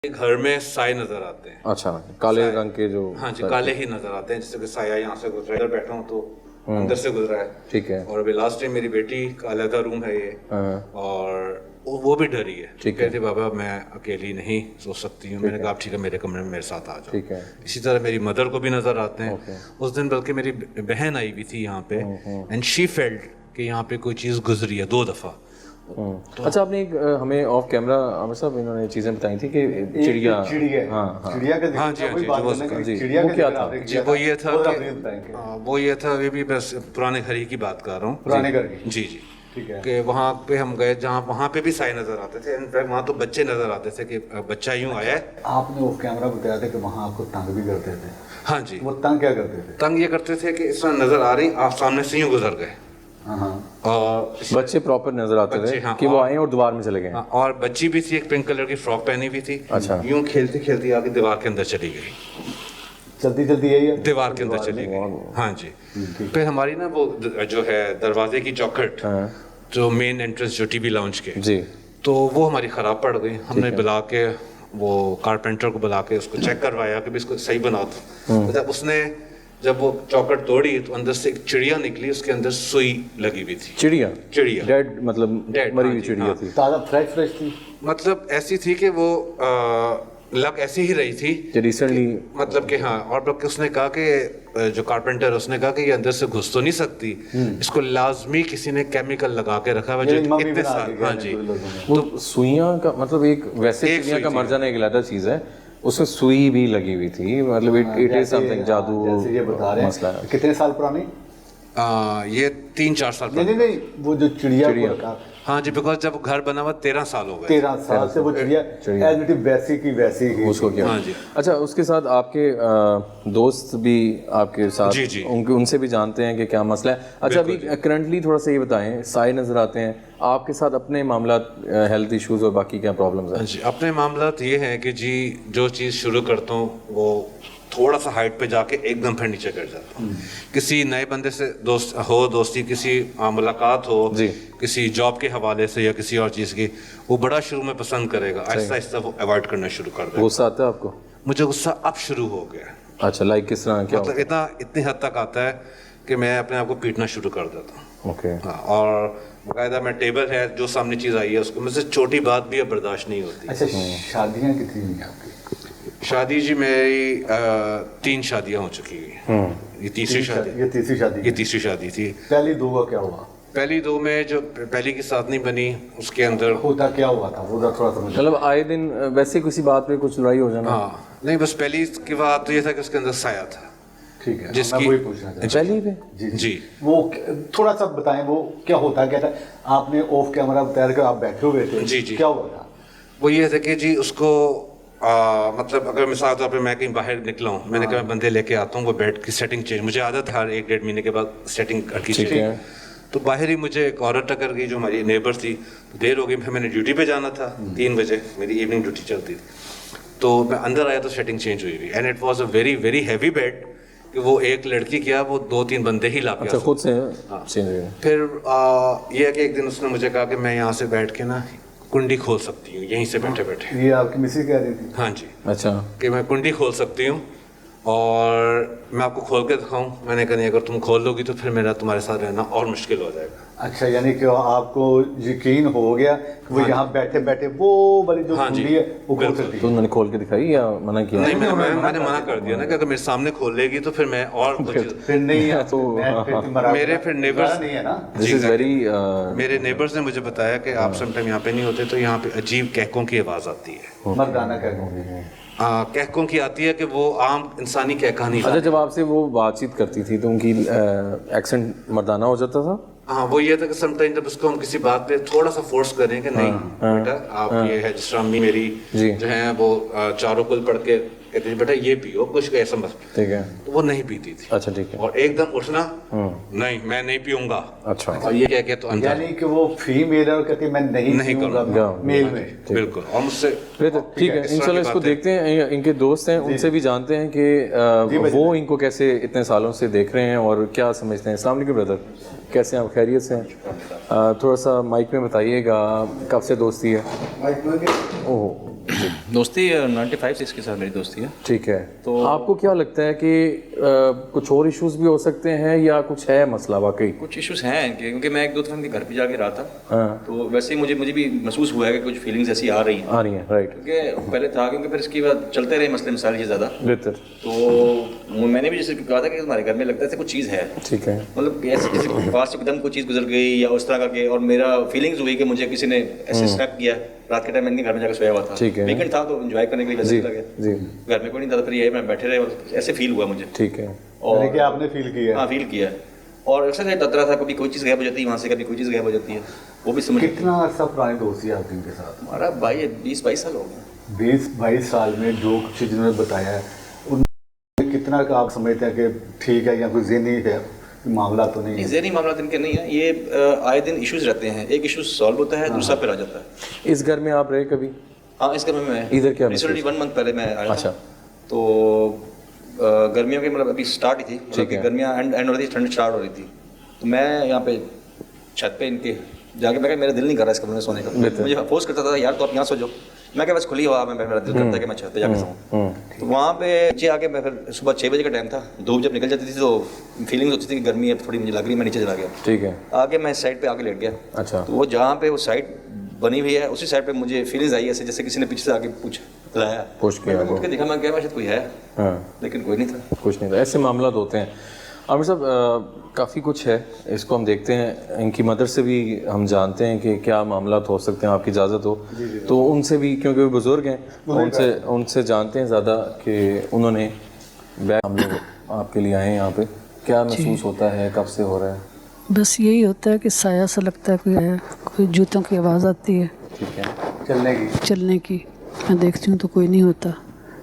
گھر میں سائے نظر آتے ہیں. اچھا, کالے رنگ کے جو, ہاں جی, کالے ہی نظر آتے ہیں, جیسے کہ سایہ یہاں سے گزرا ہے, ادھر بیٹھا ہوں تو اندر سے گزرا ہے. ٹھیک ہے. اور ابھی لاسٹ ٹائم میری بیٹی کا علیحدہ روم ہے یہ, اور وہ بھی ڈری ہے. کہتی بابا میں اکیلی نہیں سو سکتی ہوں. میں نے کہا ٹھیک ہے, میرے کمرے میں میرے ساتھ آ جاؤ. ٹھیک ہے. اسی طرح میری مدر کو بھی نظر آتے ہیں. اس دن بلکہ میری بہن آئی ہوئی تھی یہاں پہ, اینڈ شی فیلڈ کہ یہاں پہ کوئی چیز گزری ہے 2 دفعہ. اچھا, آپ نے ایک ہمیں آف کیمرہ عامر صاحب انہوں نے چیزیں بتائی تھی کہ چڑیا, وہ کیا تھا؟ جی وہ یہ تھا یہ بھی بس پرانے گھر ہی کی بات کر رہا ہوں. پرانے گھر کی, جی کہ وہاں پہ ہم گئے جہاں وہاں پہ بھی سائے نظر آتے تھے. انفیکٹ وہاں تو بچے نظر آتے تھے کہ بچہ یوں آیا ہے. آپ نے آف کیمرہ بتایا تھا کہ وہاں آپ کو تنگ بھی کرتے تھے. ہاں جی. وہ تنگ کیا کرتے تھے؟ تنگ یہ کرتے تھے کہ اس طرح نظر آ رہی, آپ سامنے سے یوں گزر گئے, اور بچے پراپر نظر آتے تھے کہ وہ آئیں اور دیوار میں چلے گئے. اور بچی بھی تھی, ایک پنک کلر کی فراک پہنی ہوئی تھی. یوں کھیلتی کھیلتی آگے دیوار کے اندر چلی گئی, چلتی چلتی یہی دیوار کے اندر چلی گئی. ہاں جی. پھر ہماری نا وہ جو ہے دروازے کی چوکھٹ, جو مین انٹرنس جو ٹی وی لاؤنج کے, جی, تو وہ ہماری خراب پڑ گئی. ہم نے بلا کے وہ کارپینٹر کو بلا کے اس کو چیک کروایا کہ اس کو صحیح بنا دو. جب اس نے جب وہ چوکٹ توڑی تو اندر سے ایک چڑیا نکلی, اس کے اندر سوئی لگی ہوئی تھی. چڑیا ڈیڈ, مطلب مری ہوئی چڑیا چڑیا تھی. تازہ فریش تھی, مطلب ایسی تھی کہ وہ لگ ایسی ہی رہی تھی ریسنٹلی, مطلب کہ ہاں. اور بلکہ اس نے کہا کہ جو کارپینٹر اس نے کہا کہ یہ اندر سے گھس تو نہیں سکتی, اس کو لازمی کسی نے کیمیکل لگا کے رکھا ہوا جو اتنے سال. ہاں جی. وہ سوئیاں کا مطلب ایک ویسے چڑیا کا مر جانا ایک علیحدہ چیز ہے, اس میں سوئی بھی لگی ہوئی تھی, مطلب اٹ از سم تھنگ, جادو یہ بتا رہے مسئلہ ہے. کتنے سال پرانی؟ یہ 3-4 سال. نہیں, وہ جو چڑیا کو رکھا. ہاں جی, بیکاز جب گھر بنا ہوا 13 سال ہو گئے. 13 سال سے وہ چڑیا ویسی کی ویسی ہی اس کو کیا. ہاں جی. اچھا, اس کے ساتھ آپ کے دوست بھی آپ کے ساتھ, جی ان سے بھی جانتے ہیں کہ کیا مسئلہ ہے. اچھا, ابھی کرنٹلی تھوڑا سا یہ بتائیں, سائے نظر آتے ہیں, آپ کے ساتھ اپنے معاملات, ہیلتھ ایشوز اور باقی کیا پرابلمز ہیں؟ جی, اپنے معاملات یہ ہیں کہ جی جو چیز شروع کرتا ہوں وہ تھوڑا سا ہائٹ پہ جا کے ایک دم پھر نیچے گر جاتا ہوں. کسی نئے بندے سے دوستی, کسی ملاقات ہو, کسی جاب کے حوالے سے یا کسی اور چیز کی, وہ بڑا شروع میں پسند کرے گا, آہستہ آہستہ وہ اوائڈ کرنا شروع کر دے گا. غصہ آتا ہے آپ کو؟ مجھے غصہ اب شروع ہو گیا. اچھا, لائک کس طرح, کیا مطلب اتنی حد تک آتا ہے کہ میں اپنے آپ کو پیٹنا شروع کر دیتا ہوں. اوکے. اور باقاعدہ میں ٹیبل ہے جو سامنے چیز آئی ہے اس کو مجھ سے چھوٹی بات بھی اب برداشت نہیں ہوتی. اچھا, شادیاں کتنی ہوئی آپ کی؟ شادی جی میری 3 شادیاں ہو چکی ہیں. یہ تیسری شادی تھی. پہلی 2 کا کیا ہوا؟ پہلی 2 میں جو پہلی کی ساتھ نہیں بنی, اس کے اندر ہوتا کیا ہوا تھا وہ تھوڑا سا مطلب آئے دن ویسے کسی بات پہ کچھ لڑائی ہو جانا؟ ہاں نہیں, بس پہلی کی بات تو یہ تھا کہ اس کے اندر سایہ تھا. ٹھیک ہے, جس میں کی وہی پوچھنا چاہتا پہلی پہ. جی وہ تھوڑا سا بتائیں, وہ کیا ہوتا کیا تھا؟ آپ نے آف کیمرہ بتایا کہ آپ بیٹھے ہوئے تھے. جی کیا ہوا تھا؟ وہ یہ تھا کہ جی اس کو مطلب اگر مثال طور پہ میں کہیں باہر نکلا ہوں, میں نے کہا میں بندے لے کے آتا ہوں, وہ بیڈ کی سیٹنگ چینج, مجھے عادت ہے ہر 1-1.5 مہینے کے بعد سیٹنگ کی چاہیے. تو باہر ہی مجھے ایک عورت ٹکر گئی جو ہماری نیبر تھی. دیر ہو گئی, پھر میں نے ڈیوٹی پہ جانا تھا 3 بجے, میری ایوننگ ڈیوٹی چلتی تھی. تو میں اندر آیا تو سیٹنگ چینج ہوئی ہوئی, and it was a very very heavy bed کہ وہ ایک لڑکی کیا وہ 2-3 بندے ہی لا کے خود سے. پھر یہ ہے کہ ایک دن اس نے مجھے کہا کہ میں یہاں سے بیٹھ کے نا کنڈی کھول سکتی ہوں یہیں سے بیٹھے بیٹھے. یہ آپ کی مسز کہہ رہی تھی؟ ہاں جی. اچھا, کہ میں کنڈی کھول سکتی ہوں اور میں آپ کو کھول کے دکھاؤں. میں نے کہا نہیں, اگر تم کھول لو گی تو پھر میرا تمہارے ساتھ رہنا اور مشکل ہو جائے گا. اچھا, یعنی کہ آپ کو یقین ہو گیا کہ وہ یہاں بیٹھے بیٹھے وہ والی جو کنڈی ہے وہ کھول سکتی ہے. تو انہوں نے کھول کے دکھائی یا منع کیا؟ نہیں, میں نے منع کر دیا نا کہ اگر میرے سامنے کھول لے گی تو پھر میں اور پھر نہیں ہے تو میرے پھر نیبرز نہیں ہے نا. میرے نیبرز نے مجھے بتایا کہ آپ سم ٹائم یہاں پہ نہیں ہوتے تو یہاں پہ عجیب کہکوں کی آواز آتی ہے. مردانہ کہکوں کی. کہکوں کی آتی ہے کہ وہ عام انسانی کہکا نہیں. اچھا, جب آپ سے وہ بات چیت کرتی تھی تو ان کی ایکسنٹ مردانہ ہو جاتا تھا؟ ہاں, وہ یہ تھا کہ سم ٹائم جب اس کو ہم کسی بات پہ تھوڑا سا فورس کریں کہ نہیں بیٹا آپ یہ ہے, جس طرح امی میری جو ہیں وہ چاروں کل پڑھ کے کہتے ہیں بیٹا یہ پیو کچھ ایسا مت, ٹھیک ہے, تو وہ نہیں پیتی تھی. اچھا ٹھیک ہے. اور ایک دم اٹھنا, نہیں میں نہیں پیوں گا. اچھا, اور یہ کہہ کے تو یعنی کہ وہ فیمیل ہے اور کہتی ہے میں نہیں کروں گا میل میں. بالکل, اور مجھ سے ٹھیک ہے. انشاءاللہ اس کو دیکھتے ہیں, ان کے دوست ہیں ان سے بھی جانتے ہیں کہ وہ ان کو کیسے اتنے سالوں سے دیکھ رہے ہیں اور کیا سمجھتے ہیں. السلام علیکم بردر, کیسے ہیں آپ؟ خیریت سے ہیں؟ تھوڑا سا مائک میں بتائیے گا, کب سے دوستی ہے؟ اوہ دوستی 95 سے اس کے ساتھ میری دوستی ہے. ٹھیک ہے. تو آپ کو کیا لگتا ہے کہ کچھ اور ایشوز بھی ہو سکتے ہیں یا کچھ ہے مسئلہ واقعی؟ کچھ ایشوز ہیں کیونکہ میں ایک دو دفعہ ان کے گھر پہ جا کے رہا تھا, تو ویسے ہی مجھے بھی محسوس ہوا ہے کہ کچھ فیلنگز ایسی آ رہی ہیں. رائٹ. کیونکہ پہلے تھا, کیونکہ پھر اس کے بعد چلتے رہے مسئلے مسائل یہ زیادہ. بہتر. تو میں نے بھی جیسے کہا تھا کہ ہمارے گھر میں لگتا ہے کچھ چیز ہے. ٹھیک ہے. مطلب ایسے کسی پاس ایک دم کوئی چیز گزر گئی یا اس طرح کا کہ, اور میرا فیلنگز ہوئی کہ مجھے کسی نے ایسے اسنیپ کیا. رات کے ٹائم میں ان کے گھر میں جا کے سویا ہوا تھا, ویکینڈ تھا تو انجوائے کرنے کے لیے ویسے لگے. گھر میں کوئی نہیں تھا, پھر یہ میں بیٹھے رہے, ایسے فیل ہوا مجھے. ٹھیک ہے. اور کیا آپ نے فیل کیا؟ ہاں فیل کیا. اور اکثر یہ ڈرتا تھا کبھی کوئی چیز غائب ہو جاتی ہے وہاں سے, کبھی کوئی چیز غائب ہو جاتی ہے. وہ بھی سمجھ. کتنا عرصہ پرانی دوستی ہے آپ کی ان کے ساتھ؟ ہمارا بھائی 20-22 سال ہو گئے. 20-22 سال میں جو کچھ جنہوں نے بتایا ہے ان میں کتنا کا آپ سمجھتے ہیں کہ ٹھیک ہے یا کوئی ذہنی ہے معاملہ تو نہیں ہے؟ ذہنی معاملات ان کے نہیں ہیں, یہ آئے دن ایشوز رہتے ہیں. ایک ایشو سالو ہوتا ہے, دوسرا پھر آ جاتا ہے. اس گھر میں آپ رہے کبھی؟ ہاں اس گھر میں ادھر کیا ریسنٹلی 1 منتھ پہلے میں آیا. اچھا. تو گرمیوں کی مطلب ابھی اسٹارٹ ہی تھی, مطلب کہ گرمیاں اینڈ ہو رہی تھی, ٹھنڈ اسٹارٹ ہو رہی تھی. تو میں یہاں پہ چھت پہ ان کے جا کے میں میرا دل نہیں کر رہا اس کمرے میں سونے کا. مجھے فورس کرتا تھا یار تو آپ یہاں سو جاؤ. میں کہ بس کھلی ہوا میں, میرا دل کرتا ہے کہ میں چھت پہ جا کے سوؤں. تو وہاں پہ نیچے آ کے میں پھر صبح 6 بجے کا ٹائم تھا, دھوپ جب نکل جاتی تھی تو فیلنگز ہوتی تھی کہ گرمی ہے تھوڑی مجھے لگ رہی, میں نیچے چلا گیا. ٹھیک ہے. آگے میں سائڈ پہ آ کے لیٹ گیا. اچھا. تو وہ جہاں پہ وہ سائڈ بنی ہوئی ہے اسی سائڈ پہ مجھے فیلنگز آئی ایسے جیسے کسی نے پیچھے سے آ کے لایا. اٹھ کے دیکھا, میں کہا شاید کوئی ہے, لیکن کوئی نہیں تھا. کچھ نہیں تھا. ایسے معاملات ہوتے ہیں. عامر صاحب کافی کچھ ہے, اس کو ہم دیکھتے ہیں, ان کی مدر سے بھی ہم جانتے ہیں کہ کیا معاملات ہو سکتے ہیں. آپ کی اجازت ہو تو ان سے بھی, کیونکہ وہ بزرگ ہیں, ان سے جانتے ہیں زیادہ کہ انہوں نے ہم لوگ آپ کے لیے آئے ہیں یہاں پہ. کیا محسوس ہوتا ہے, کب سے ہو رہا ہے؟ بس یہی ہوتا ہے کہ سایہ سا لگتا ہے کوئی ہے, کوئی جوتوں کی آواز آتی ہے. ٹھیک ہے. چلنے کی. میں دیکھتی ہوں تو کوئی نہیں ہوتا.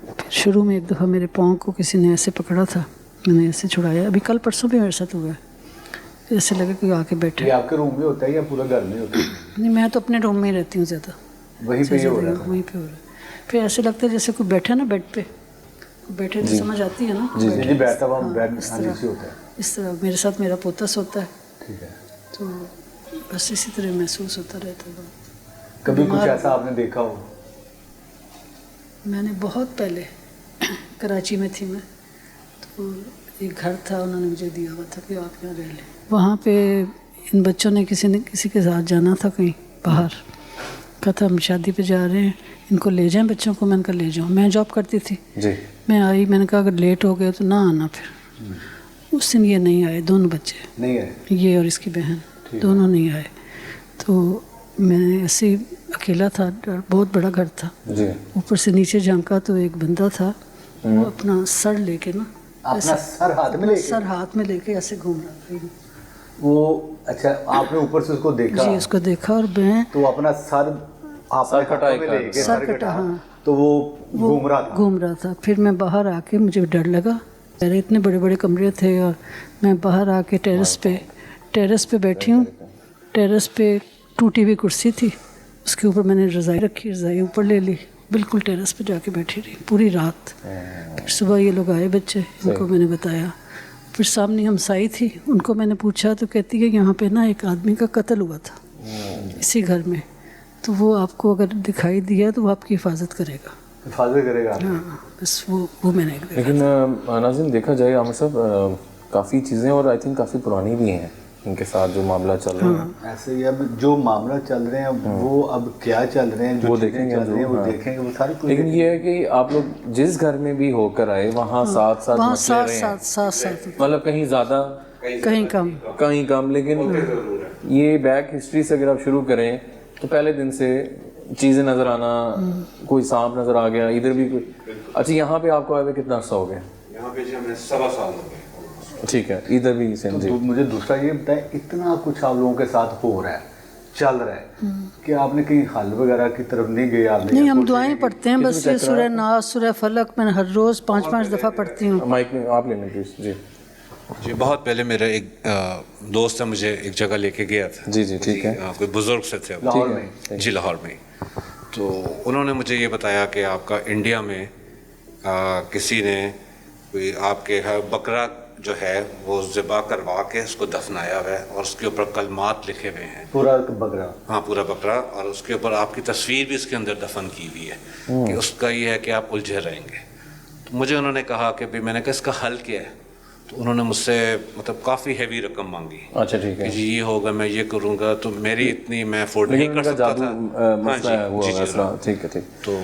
پھر شروع میں ایک دفعہ میرے پاؤں کو کسی نے ایسے پکڑا تھا, میں نے ایسے چھڑایا. ابھی کل پرسوں بھی میرے ساتھ ہوا ہے. ایسے لگے کوئی آ کے بیٹھے. یہ آپ کے روم میں ہوتا ہے یا پورا گھر میں ہوتا ہے؟ نہیں, میں تو اپنے روم میں ہی رہتی ہوں زیادہ. وہیں پہ ہو رہا ہے؟ وہیں پہ ہو رہا ہے. پھر ایسے لگتا ہے جیسے کوئی بیٹھا نا بیڈ پہ, بیٹھے تو سمجھ آتی ہے نا. جی بیٹھتا ہوا بیڈ میں سے ہوتا ہے. اس طرح میرے ساتھ میرا پوتا سوتا ہے. ٹھیک ہے. تو بس اسی طرح محسوس ہوتا رہتا ہے. کبھی کچھ ایسا آپ نے دیکھا ہو؟ میں نے بہت پہلے کراچی میں تھی میں, تو ایک گھر تھا, انہوں نے مجھے دیا ہوا تھا کہ آپ یہاں رہ لیں. وہاں پہ ان بچوں نے کسی کے ساتھ جانا تھا کہیں باہر, کہا تھا ہم شادی پہ جا رہے ہیں, ان کو لے جائیں بچوں کو. میں نے کہا لے جاؤں, میں جاب کرتی تھی. میں آئی, میں نے کہا اگر لیٹ ہو گئے تو نہ آنا. پھر اس دن یہ نہیں آئے, دونوں بچے نہیں آئے, یہ اور اس کی بہن, دونوں نہیں آئے. تو میں ایسے اکیلا تھا, بہت بڑا گھر تھا. اوپر سے نیچے جھانکا تو ایک بندہ تھا, وہ اپنا سر لے کے نا, سر ہاتھ میں لے کے ایسے گھوم رہا تھا وہ. اچھا, آپ نے اوپر سے اس کو دیکھا؟ جی, اس کو دیکھا. اور میں تو اپنا سر کٹا, ہاں, تو وہ گھوم رہا تھا. پھر میں باہر آ کے, مجھے ڈر لگا, اتنے بڑے بڑے کمرے تھے, اور میں باہر آ کے ٹیرس پہ بیٹھی ہوں. ٹیرس پہ ٹوٹی ہوئی کرسی تھی, اس کے اوپر میں نے رضائی رکھی, رضائی اوپر لے لی, بالکل ٹیرس پہ جا کے بیٹھی رہی پوری رات. پھر صبح یہ لوگ آئے بچے, ان کو میں نے بتایا. پھر سامنے ہمسائی تھی, ان کو میں نے پوچھا تو کہتی ہے یہاں پہ نا ایک آدمی کا قتل ہوا تھا اسی گھر میں, تو وہ آپ کو اگر دکھائی دیا تو وہ آپ کی حفاظت کرے گا. ہاں, بس وہ میں نے. لیکن ناظرین دیکھا جائے عامر صاحب, کافی چیزیں اور آئی تھنک کافی پرانی بھی ہیں ان کے ساتھ جو معاملہ چل رہے ہیں. ایسے ہی اب جو معاملہ چل رہے ہیں وہ اب کیا چل رہے ہیں, وہ دیکھیں گے, وہ دیکھیں گے, وہ ساری. لیکن یہ ہے کہ آپ لوگ جس گھر میں بھی ہو کر آئے وہاں ساتھ مطلب کہیں زیادہ کہیں کم, لیکن یہ بیک ہسٹری سے اگر آپ شروع کریں تو پہلے دن سے چیزیں نظر آنا, کوئی سانپ نظر آ گیا ادھر بھی کوئی. اچھا, یہاں پہ آپ کو آئے ہوئے کتنا عرصہ ہو گیا؟ یہاں پہ ہمیں 7 سال ہو گئے. ٹھیک ہے, ادھر بھی سیم. جی, مجھے دوسرا یہ بتائیں, اتنا کچھ آپ لوگوں کے ساتھ ہو رہا ہے, چل رہا ہے, کہ آپ نے کہیں حل وغیرہ کی طرف نہیں گئے؟ آپ نہیں, ہم دعائیں پڑھتے ہیں بس. یہ سورہ ناس, سورہ فلق میں ہر روز 5 دفعہ پڑھتی ہوں. مائک میں آپ لینا پلیز. جی, بہت پہلے میرا ایک دوست ہے, مجھے ایک جگہ لے کے گیا تھا. جی ٹھیک ہے. کوئی بزرگ سے تھے لاہور میں. جی, لاہور میں. تو انہوں نے مجھے یہ بتایا کہ آپ کا انڈیا میں کسی نے کوئی آپ کے بکرا جو ہے وہ ذبح کروا کے اس کو دفنایا ہوا ہے اور اس کے اوپر کلمات لکھے ہوئے ہیں پورا بکرا ہاں پورا بکرا اور اس کے اوپر آپ کی تصویر بھی اس کے اندر دفن کی ہوئی ہے کہ اس کا یہ ہے کہ آپ الجھے رہیں گے. تو مجھے انہوں نے کہا کہ بھی میں نے کہا اس کا حل کیا ہے. تو انہوں نے مجھ سے مطلب کافی ہیوی رقم مانگی اچھا ٹھیک کہ ہے. جی یہ ہوگا میں یہ کروں گا تو میری اتنی میں افورڈ نہیں کر سکتا تھا. مسئلہ ہوا جی اس طرح. ٹھیک ہے ٹھیک. تو